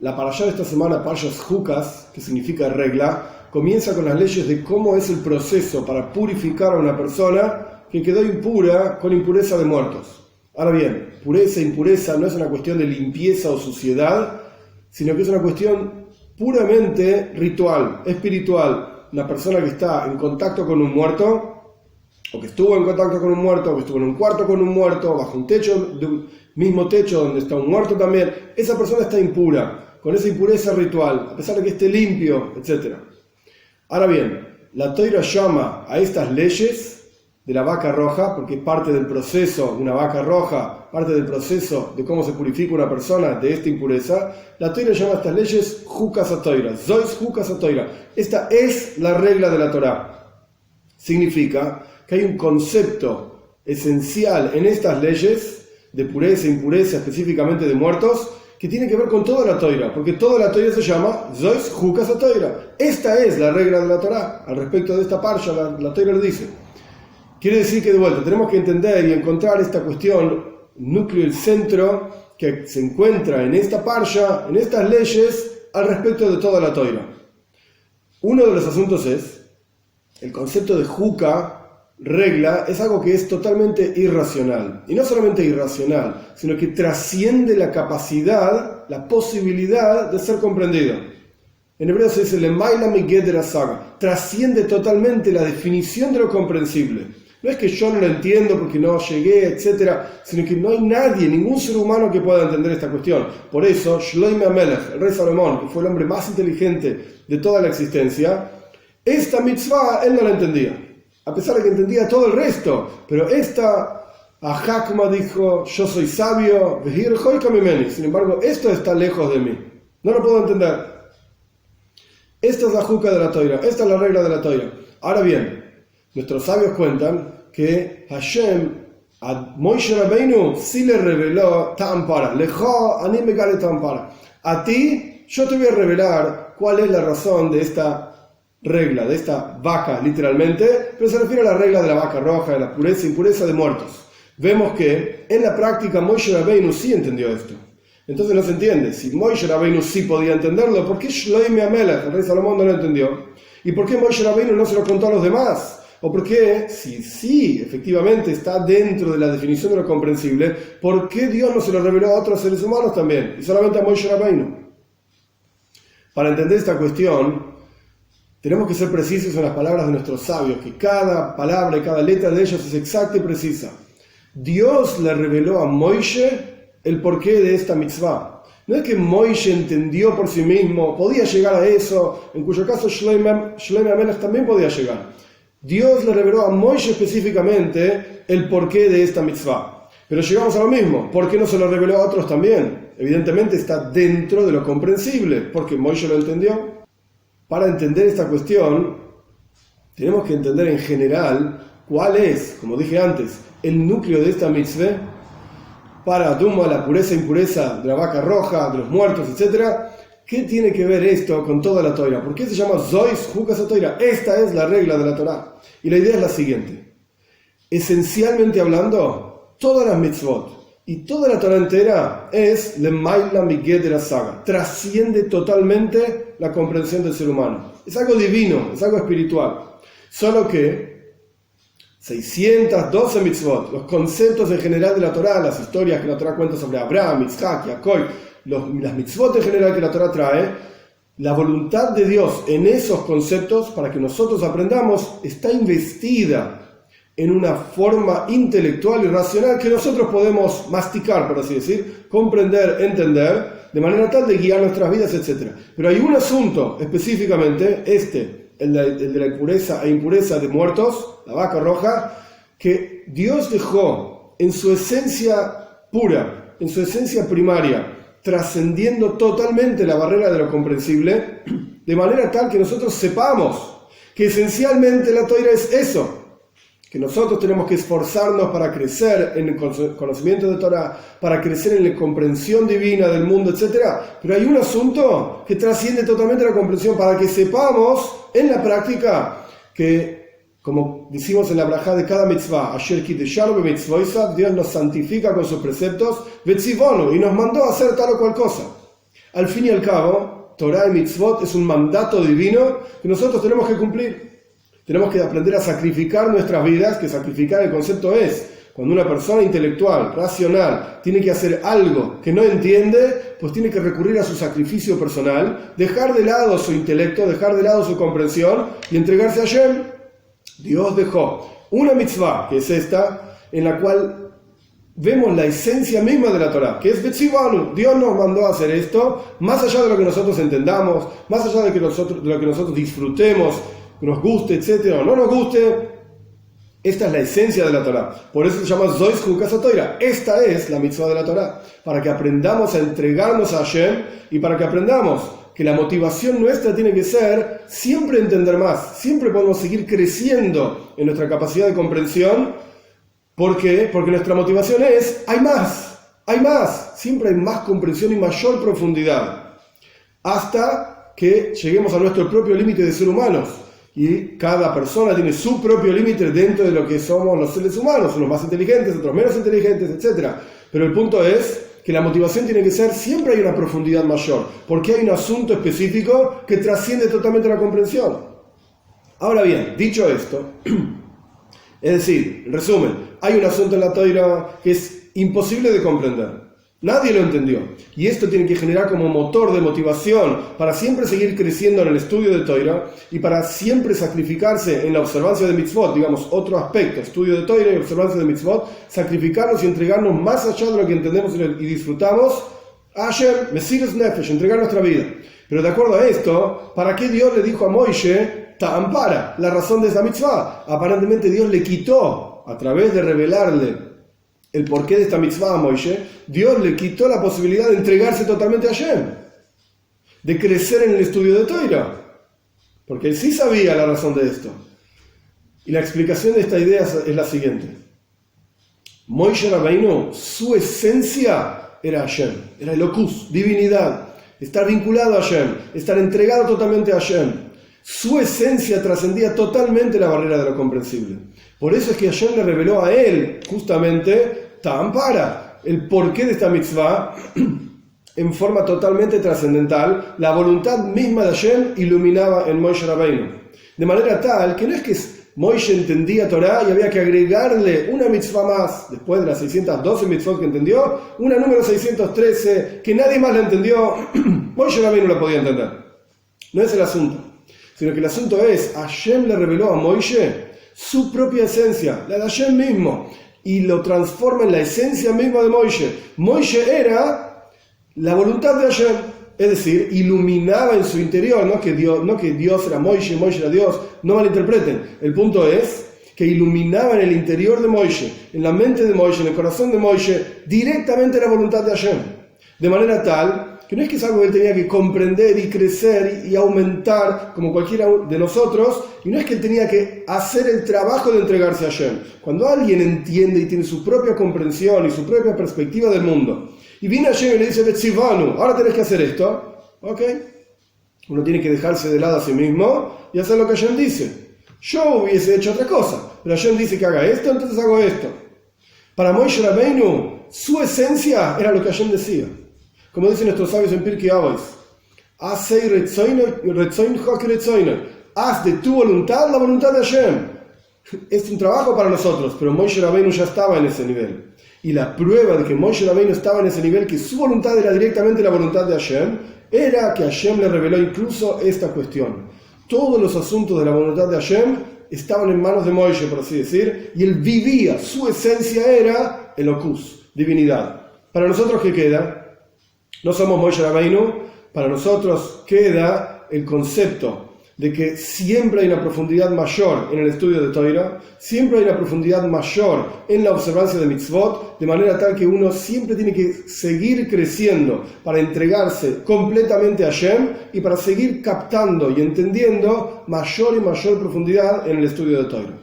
La parashá de esta semana, Parshas Jukas, que significa regla, comienza con las leyes de cómo es el proceso para purificar a una persona que quedó impura con impureza de muertos. Ahora bien, pureza e impureza no es una cuestión de limpieza o suciedad, sino que es una cuestión puramente ritual, espiritual. Una persona que está en contacto con un muerto, o que estuvo en contacto con un muerto, o que estuvo en un cuarto con un muerto, bajo un techo, mismo techo donde está un muerto también, esa persona está impura, con esa impureza ritual, a pesar de que esté limpio, etc. Ahora bien, la Torá llama a estas leyes de la vaca roja, porque es parte del proceso de una vaca roja, parte del proceso de cómo se purifica una persona de esta impureza. La Torá llama a estas leyes Jukas HaTorah, Zois Jukas HaTorah. Esta es la regla de la Torá. Significa que hay un concepto esencial en estas leyes de pureza e impureza, específicamente de muertos, que tiene que ver con toda la Torá, porque toda la Torá se llama Zois Jukas HaTorah. Esta es la regla de la Torá. Al respecto de esta parsha, la Torá lo dice. Quiere decir que de vuelta tenemos que entender y encontrar esta cuestión, núcleo, el centro que se encuentra en esta parsha, en estas leyes, al respecto de toda la Torá. Uno de los asuntos es el concepto de Juka, regla, es algo que es totalmente irracional. Y no solamente irracional, sino que trasciende la capacidad, la posibilidad de ser comprendido. En hebreo se dice Lemaila migedera saga, trasciende totalmente la definición de lo comprensible. No es que yo no lo entiendo porque no llegué, etc., sino que no hay nadie, ningún ser humano que pueda entender esta cuestión. Por eso, Shlomo Amelech, el rey Salomón, que fue el hombre más inteligente de toda la existencia, esta mitzvah él no la entendía. A pesar de que entendía todo el resto, pero esta, a Hakma dijo, yo soy sabio, sin embargo, esto está lejos de mí. No lo puedo entender. Esta es la juca de la Torá, esta es la regla de la Torá. Ahora bien, nuestros sabios cuentan que Hashem a Moshe Rabbeinu sí le reveló Tampara, Lejo anime gale Tampara. A ti yo te voy a revelar cuál es la razón de esta regla, de esta vaca literalmente, pero se refiere a la regla de la vaca roja, de la pureza e impureza de muertos. Vemos que en la práctica Moshe Rabbeinu sí entendió esto. Entonces no se entiende, si Moshe Rabbeinu sí podía entenderlo, ¿por qué Shlomo Amelech, el rey Salomón, no lo entendió? ¿Y por qué Moshe Rabbeinu no se lo contó a los demás? ¿O por qué, si efectivamente está dentro de la definición de lo comprensible, por qué Dios no se lo reveló a otros seres humanos también, y solamente a Moshe Rabbeinu? Para entender esta cuestión, tenemos que ser precisos en las palabras de nuestros sabios, que cada palabra y cada letra de ellos es exacta y precisa. Dios le reveló a Moshe el porqué de esta mitzvah. No es que Moshe entendió por sí mismo, podía llegar a eso, en cuyo caso Shlomo Amelech también podía llegar. Dios le reveló a Moshe específicamente el porqué de esta mitzvah. Pero llegamos a lo mismo, ¿por qué no se lo reveló a otros también? Evidentemente está dentro de lo comprensible, porque Moshe lo entendió. Para entender esta cuestión, tenemos que entender en general cuál es, como dije antes, el núcleo de esta mitzvah para Duma, la pureza e impureza de la vaca roja, de los muertos, etc. ¿Qué tiene que ver esto con toda la Torá? ¿Por qué se llama Zois Jukas HaTorah? Esta es la regla de la Torá. Y la idea es la siguiente. Esencialmente hablando, todas las mitzvot y toda la Torá entera es Lemaila migedera saga. Trasciende totalmente la comprensión del ser humano. Es algo divino, es algo espiritual. Solo que 612 mitzvot, los conceptos en general de la Torá, las historias que la Torá cuenta sobre Abraham, Isaac, Jacob, las mitzvot en general que la Torá trae, la voluntad de Dios en esos conceptos, para que nosotros aprendamos, está investida en una forma intelectual y racional que nosotros podemos masticar, por así decir, comprender, entender, de manera tal de guiar nuestras vidas, etc. Pero hay un asunto específicamente, el de la impureza e impureza de muertos, la vaca roja, que Dios dejó en su esencia pura, en su esencia primaria, trascendiendo totalmente la barrera de lo comprensible, de manera tal que nosotros sepamos que esencialmente la Torá es eso, que nosotros tenemos que esforzarnos para crecer en el conocimiento de Torá, para crecer en la comprensión divina del mundo, etc. Pero hay un asunto que trasciende totalmente la comprensión, para que sepamos en la práctica que, como decimos en la brajá de cada mitzvah, Dios nos santifica con sus preceptos, y nos mandó a hacer tal o cual cosa. Al fin y al cabo, Torah y Mitzvot es un mandato divino que nosotros tenemos que cumplir. Tenemos que aprender a sacrificar nuestras vidas, que sacrificar el concepto es, cuando una persona intelectual, racional, tiene que hacer algo que no entiende, pues tiene que recurrir a su sacrificio personal, dejar de lado su intelecto, dejar de lado su comprensión y entregarse a Hashem. Dios dejó una mitzvah, que es esta, en la cual vemos la esencia misma de la Torah, que es Betzivanu. Dios nos mandó a hacer esto, más allá de lo que nosotros entendamos, más allá de lo que nosotros disfrutemos, nos guste, etcétera, o no nos guste. Esta es la esencia de la Torah. Por eso se llama Zois Hukas HaTorah. Esta es la mitzvah de la Torah, para que aprendamos a entregarnos a Hashem y para que aprendamos que la motivación nuestra tiene que ser siempre entender más. Siempre podemos seguir creciendo en nuestra capacidad de comprensión. ¿Por qué? Porque nuestra motivación es, hay más. Siempre hay más comprensión y mayor profundidad. Hasta que lleguemos a nuestro propio límite de ser humanos. Y cada persona tiene su propio límite dentro de lo que somos los seres humanos, unos más inteligentes, otros menos inteligentes, etc. Pero el punto es que la motivación tiene que ser, siempre hay una profundidad mayor, porque hay un asunto específico que trasciende totalmente la comprensión. Ahora bien, dicho esto, es decir, en resumen, hay un asunto en la Torah que es imposible de comprender. Nadie lo entendió. Y esto tiene que generar como motor de motivación para siempre seguir creciendo en el estudio de Torah y para siempre sacrificarse en la observancia de mitzvot, digamos, otro aspecto, estudio de Torah y observancia de mitzvot, sacrificarnos y entregarnos más allá de lo que entendemos y disfrutamos, Hashem, Mesiras Nefesh, entregar nuestra vida. Pero de acuerdo a esto, ¿para qué Dios le dijo a Moishe, Ta'ampara, la razón de esa mitzvah? Aparentemente Dios le quitó, a través de revelarle el porqué de esta mitzvah a Moishe, Dios le quitó la posibilidad de entregarse totalmente a Hashem, de crecer en el estudio de Torah, porque él sí sabía la razón de esto. Y la explicación de esta idea es la siguiente. Moishe Rabbeinu, su esencia era Hashem, era Elokus, divinidad, estar vinculado a Hashem, estar entregado totalmente a Hashem. Su esencia trascendía totalmente la barrera de lo comprensible. Por eso es que Hashem le reveló a él, justamente, Ta'ampara, el porqué de esta mitzvah, en forma totalmente trascendental. La voluntad misma de Hashem iluminaba en Moishe Rabbeinu. De manera tal que no es que Moishe entendía Torah y había que agregarle una mitzvah más, después de las 612 mitzvot que entendió, una número 613, que nadie más la entendió, Moishe Rabbeinu la podía entender. No es el asunto, sino que el asunto es, Hashem le reveló a Moishe su propia esencia, la de Hashem mismo, y lo transforma en la esencia misma de Moishe. Moishe era la voluntad de Hashem, es decir, iluminaba en su interior, no que Dios era Moishe, Moishe era Dios, no malinterpreten. El punto es que iluminaba en el interior de Moishe, en la mente de Moishe, en el corazón de Moishe, directamente la voluntad de Hashem. De manera tal que no es que es algo que él tenía que comprender y crecer y aumentar como cualquiera de nosotros, y no es que él tenía que hacer el trabajo de entregarse a Hashem. Cuando alguien entiende y tiene su propia comprensión y su propia perspectiva del mundo, y viene Hashem y le dice, Betzivanu, ahora tenés que hacer esto, ¿ok? Uno tiene que dejarse de lado a sí mismo y hacer lo que Hashem dice. Yo hubiese hecho otra cosa, pero Hashem dice que haga esto, entonces hago esto. Para Moishe Rabbeinu, su esencia era lo que Hashem decía. Como dicen nuestros sabios en Pirkei Avos, haz de tu voluntad la voluntad de Hashem. Es un trabajo para nosotros, pero Moishe Rabbeinu ya estaba en ese nivel. Y la prueba de que Moishe Rabbeinu estaba en ese nivel, que su voluntad era directamente la voluntad de Hashem, era que Hashem le reveló incluso esta cuestión. Todos los asuntos de la voluntad de Hashem estaban en manos de Moishe, por así decir, y él vivía, su esencia era Elokus, divinidad. Para nosotros, ¿qué queda? No somos Moishe Rabbeinu, para nosotros queda el concepto de que siempre hay una profundidad mayor en el estudio de Torah, siempre hay una profundidad mayor en la observancia de mitzvot, de manera tal que uno siempre tiene que seguir creciendo para entregarse completamente a Hashem y para seguir captando y entendiendo mayor y mayor profundidad en el estudio de Torah.